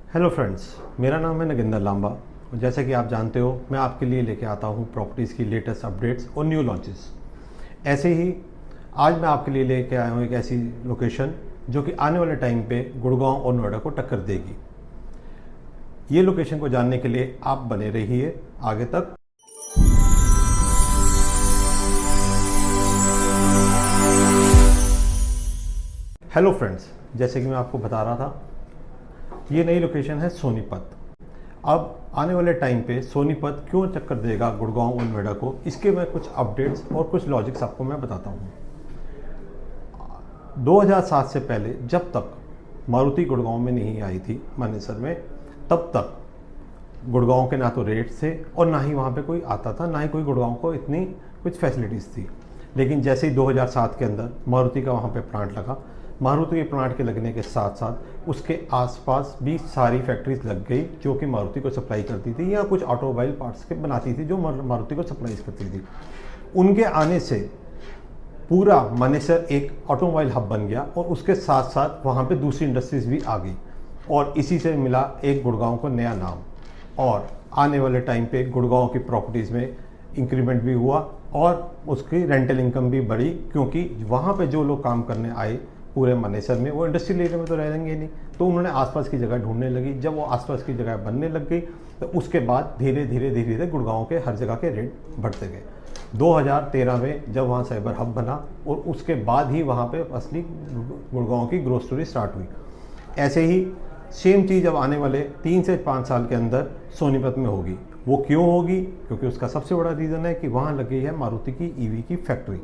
Hello friends, मेरा नाम है नगिंदर लांबा और जैसे कि आप जानते हो मैं आपके लिए लेके आता हूँ प्रॉपर्टीज़ की लेटेस्ट अपडेट्स और न्यू लॉन्चेस। ऐसे ही आज मैं आपके लिए लेके आया हूँ एक ऐसी लोकेशन जो कि आने वाले टाइम पे गुड़गांव और नोएडा को टक्कर देगी। ये लोकेशन को जानने के लिए आप बने रहिए आगे तक। हेलो फ्रेंड्स, जैसे कि मैं आपको बता रहा था, ये नई लोकेशन है सोनीपत। अब आने वाले टाइम पे सोनीपत क्यों चक्कर देगा गुड़गांव और नोएडा को, इसके मैं कुछ अपडेट्स और कुछ लॉजिक्स आपको मैं बताता हूँ। 2007 से पहले जब तक मारुति गुड़गांव में नहीं आई थी मानेसर में, तब तक गुड़गांव के ना तो रेट थे और ना ही वहाँ पे कोई आता था, ना ही कोई गुड़गांव को इतनी कुछ फैसिलिटीज़ थी। लेकिन जैसे ही 2007 के अंदर मारुति का वहाँ पे प्लांट लगा, मारुति के प्लांट के लगने के साथ साथ उसके आसपास भी सारी फैक्ट्रीज लग गई जो कि मारुति को सप्लाई करती थी या कुछ ऑटोमोबाइल पार्ट्स के बनाती थी जो मारुति को सप्लाई करती थी। उनके आने से पूरा मानेसर एक ऑटोमोबाइल हब बन गया और उसके साथ साथ वहाँ पे दूसरी इंडस्ट्रीज भी आ गई और इसी से मिला एक गुड़गांव को नया नाम। और आने वाले टाइम पे गुड़गांव की प्रॉपर्टीज़ में इंक्रीमेंट भी हुआ और उसकी रेंटल इनकम भी बढ़ी, क्योंकि वहाँ पे जो लोग काम करने आए पूरे मानेसर में, वो इंडस्ट्रियल एरिया में तो रहेंगे नहीं, तो उन्होंने आसपास की जगह ढूंढने लगी। जब वो आसपास की जगह बनने लग गई तो उसके बाद धीरे धीरे गुड़गांव के हर जगह के रेट बढ़ते गए। 2013 में जब वहाँ साइबर हब बना और उसके बाद ही वहाँ पे असली गुड़गांव की ग्रोथ स्टोरी स्टार्ट हुई। ऐसे ही सेम चीज़ अब आने वाले 3 से 5 साल के अंदर सोनीपत में होगी। वो क्यों होगी? क्योंकि उसका सबसे बड़ा रीज़न है कि वहाँ लगी है मारुति की ईवी की फैक्ट्री।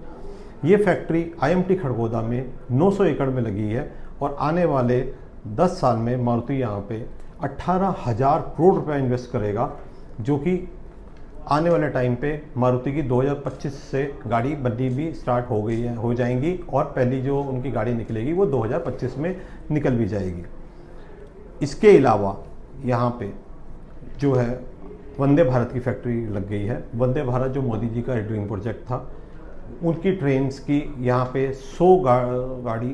ये फैक्ट्री IMT खड़गोदा में 900 एकड़ में लगी है और आने वाले 10 साल में मारुति यहाँ पे 18,000 करोड़ रुपया इन्वेस्ट करेगा, जो कि आने वाले टाइम पे मारुति की 2025 से गाड़ी बननी भी स्टार्ट हो जाएंगी और पहली जो उनकी गाड़ी निकलेगी वो 2025 में निकल भी जाएगी। इसके अलावा यहाँ पे जो है वंदे भारत की फैक्ट्री लग गई है। वंदे भारत जो मोदी जी का ड्रीम प्रोजेक्ट था, उनकी ट्रेन्स की यहाँ पे 100 गाड़ी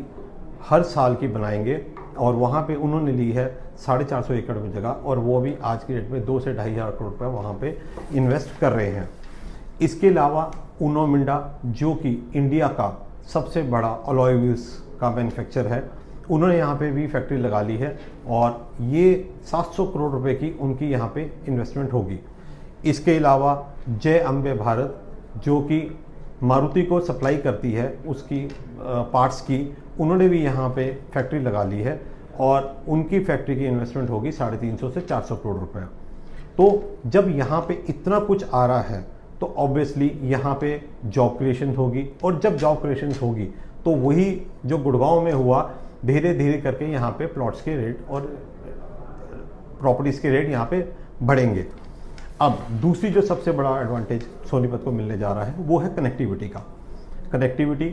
हर साल की बनाएंगे और वहाँ पे उन्होंने ली है 450 एकड़ में जगह और वो भी आज की डेट में 2 से 2,500 करोड़ रुपये वहाँ पे इन्वेस्ट कर रहे हैं। इसके अलावा उनो मिंडा जो कि इंडिया का सबसे बड़ा अलॉय व्हील्स का मैन्युफैक्चर है, उन्होंने यहाँ पे भी फैक्ट्री लगा ली है और ये 700 करोड़ रुपए की उनकी यहाँ पे इन्वेस्टमेंट होगी। इसके अलावा जय अम्बे भारत जो कि मारुति को सप्लाई करती है उसकी पार्ट्स की, उन्होंने भी यहाँ पे फैक्ट्री लगा ली है और उनकी फैक्ट्री की इन्वेस्टमेंट होगी 350 से 400 करोड़ रुपए। तो जब यहाँ पे इतना कुछ आ रहा है तो ऑब्वियसली यहाँ पे जॉब क्रिएशन होगी और जब जॉब क्रिएशन होगी तो वही जो गुड़गांव में हुआ, धीरे धीरे करके यहाँ पे प्लॉट्स के रेट और प्रॉपर्टीज़ के रेट यहाँ पे बढ़ेंगे। अब दूसरी जो सबसे बड़ा एडवांटेज सोनीपत को मिलने जा रहा है वो है कनेक्टिविटी का। कनेक्टिविटी,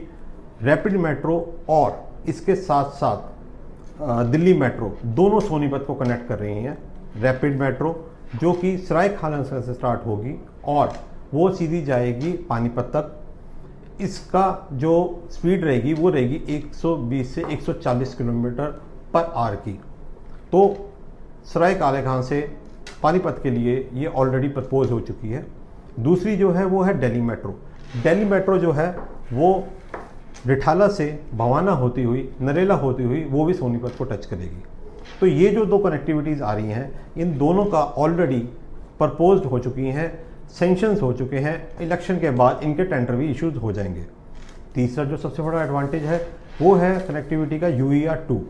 रैपिड मेट्रो और इसके साथ साथ दिल्ली मेट्रो दोनों सोनीपत को कनेक्ट कर रही हैं। रैपिड मेट्रो जो कि सरायखाला से स्टार्ट होगी और वो सीधी जाएगी पानीपत तक। इसका जो स्पीड रहेगी वो रहेगी 120 से 140 किलोमीटर पर आवर की। तो सरायखाला से पानीपत के लिए ये ऑलरेडी प्रपोज हो चुकी है। दूसरी जो है वो है दिल्ली मेट्रो। दिल्ली मेट्रो जो है वो रिठाला से भवाना होती हुई, नरेला होती हुई वो भी सोनीपत को टच करेगी। तो ये जो 2 कनेक्टिविटीज़ आ रही हैं, इन दोनों का ऑलरेडी प्रपोज्ड हो चुकी हैं, सेंक्शंस हो चुके हैं। इलेक्शन के बाद इनके टेंडर भी इश्यूज हो जाएंगे। तीसरा जो सबसे बड़ा एडवांटेज है वो है कनेक्टिविटी का UER 2।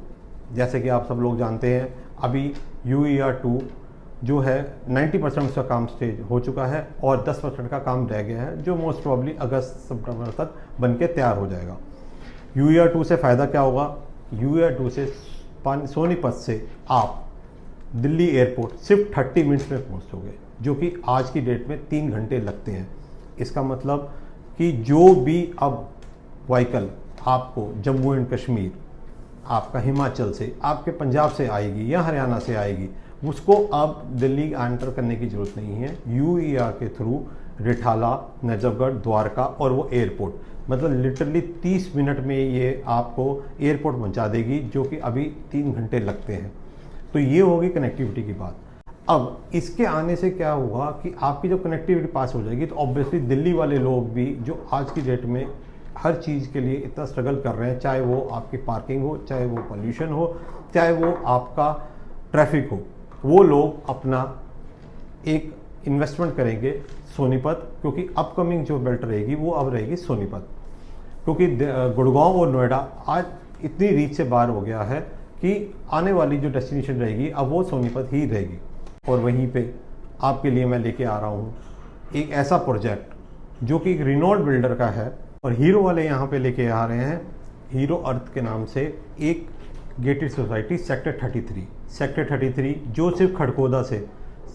जैसे कि आप सब लोग जानते हैं, अभी UER 2 जो है 90% उसका काम स्टेज हो चुका है और 10% का काम रह गया है, जो मोस्ट प्रॉब्ली अगस्त सितंबर तक बन के तैयार हो जाएगा। UER 2 से फ़ायदा क्या होगा? UER 2 से सोनीपत से आप दिल्ली एयरपोर्ट सिर्फ 30 मिनट्स में पहुँचोगे, जो कि आज की डेट में 3 घंटे लगते हैं। इसका मतलब कि जो भी अब व्हीकल आपको जम्मू एंड कश्मीर, आपका हिमाचल से, आपके पंजाब से आएगी या हरियाणा से आएगी, उसको अब दिल्ली एंटर करने की ज़रूरत नहीं है। UER के थ्रू रिठाला, नजफगढ़, द्वारका और वो एयरपोर्ट, मतलब लिटरली 30 मिनट में ये आपको एयरपोर्ट पहुंचा देगी, जो कि अभी 3 घंटे लगते हैं। तो ये होगी कनेक्टिविटी की बात। अब इसके आने से क्या होगा कि आपकी जब कनेक्टिविटी पास हो जाएगी तो ऑब्वियसली दिल्ली वाले लोग भी जो आज की डेट में हर चीज़ के लिए इतना स्ट्रगल कर रहे हैं, चाहे वो आपकी पार्किंग हो, चाहे वो पोल्यूशन हो, चाहे वो आपका ट्रैफिक हो, वो लोग अपना एक इन्वेस्टमेंट करेंगे सोनीपत, क्योंकि अपकमिंग जो बेल्ट रहेगी वो अब रहेगी सोनीपत। क्योंकि गुड़गांव और नोएडा आज इतनी रीच से बाहर हो गया है कि आने वाली जो डेस्टिनेशन रहेगी अब वो सोनीपत ही रहेगी। और वहीं पे आपके लिए मैं लेके आ रहा हूँ एक ऐसा प्रोजेक्ट जो कि एक रिनोल्ड बिल्डर का है, और हीरो वाले यहाँ पे लेके आ रहे हैं हीरो अर्थ के नाम से एक गेटेड सोसाइटी सेक्टर 33 जो सिर्फ खड़कोदा से,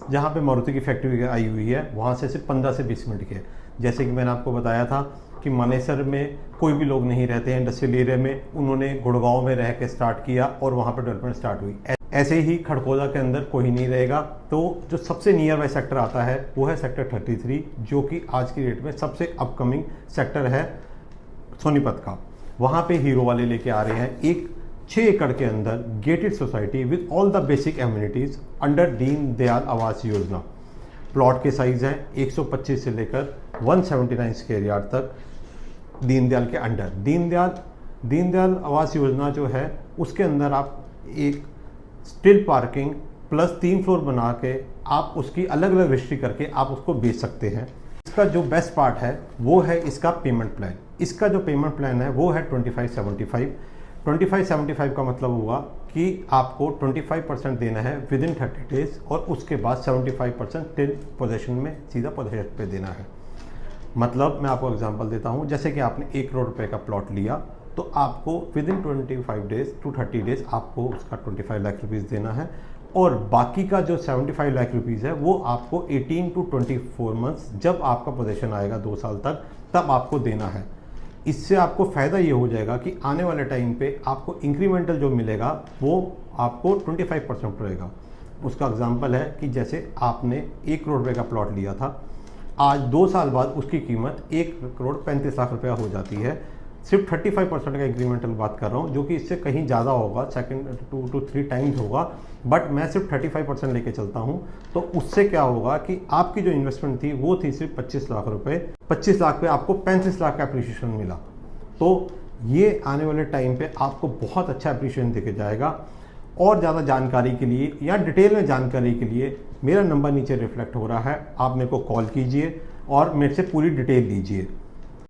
जहाँ पे मारुति की फैक्ट्री आई हुई है, वहाँ से सिर्फ 15 से 20 मिनट के। जैसे कि मैंने आपको बताया था कि मानेसर में कोई भी लोग नहीं रहते हैं इंडस्ट्रियल एरिया में, उन्होंने गुड़गांव में रह के स्टार्ट किया और वहाँ पर डेवलपमेंट स्टार्ट हुई। ऐसे ही खड़कोदा के अंदर कोई नहीं रहेगा, तो जो सबसे नियर बाय सेक्टर आता है वो है सेक्टर 33, जो कि आज की डेट में सबसे अपकमिंग सेक्टर है सोनीपत का। वहाँ पे हीरो वाले लेके आ रहे हैं एक 6 एकड़ के अंदर gated society with all the basic amenities under Deen Dayal Awas Yojana. Plot के साइज हैं 125 से लेकर 179 स्क्वायर यार्ड तक, दीनदयाल के अंडर। दीनदयाल आवास योजना जो है उसके अंदर आप एक स्टिल पार्किंग प्लस 3 फ्लोर बना के आप उसकी अलग अलग रजिस्ट्री करके आप उसको बेच सकते हैं। इसका जो बेस्ट पार्ट है वो है इसका पेमेंट प्लान। इसका जो पेमेंट प्लान है वो है 2575 का मतलब होगा कि आपको 25% देना है विद इन 30 डेज, और उसके बाद 75% टिल पोजेशन में सीधा पोजेशन पे देना है। मतलब मैं आपको एग्जांपल देता हूँ, जैसे कि आपने 1 करोड़ रुपए का प्लॉट लिया तो आपको within 25 days to 30 days आपको उसका 25 लाख रुपीज़ देना है, और बाकी का जो 75 लाख रुपीज़ है वो आपको 18 टू 24 मंथ्स, जब आपका पोजीशन आएगा 2 साल तक, तब आपको देना है। इससे आपको फ़ायदा ये हो जाएगा कि आने वाले टाइम पे आपको इंक्रीमेंटल जो मिलेगा वो आपको 25% रहेगा। उसका एग्जांपल है कि जैसे आपने 1 करोड़ रुपए का प्लॉट लिया था, आज 2 साल बाद उसकी कीमत 1 करोड़ 35 लाख रुपया हो जाती है। सिर्फ 35% का इंक्रीमेंटल बात कर रहा हूँ, जो कि इससे कहीं ज़्यादा होगा, 2 to 3 टाइम्स होगा, बट मैं सिर्फ 35% लेके चलता हूँ। तो उससे क्या होगा कि आपकी जो इन्वेस्टमेंट थी वो थी सिर्फ 25 लाख रुपए, 25 लाख पे आपको 35 लाख का अप्रिशिएशन मिला। तो ये आने वाले टाइम पे आपको बहुत अच्छा अप्रिशिएशन देके जाएगा। और ज़्यादा जानकारी के लिए या डिटेल में जानकारी के लिए मेरा नंबर नीचे रिफ्लेक्ट हो रहा है, आप मेरे को कॉल कीजिए और मेरे से पूरी डिटेल लीजिए।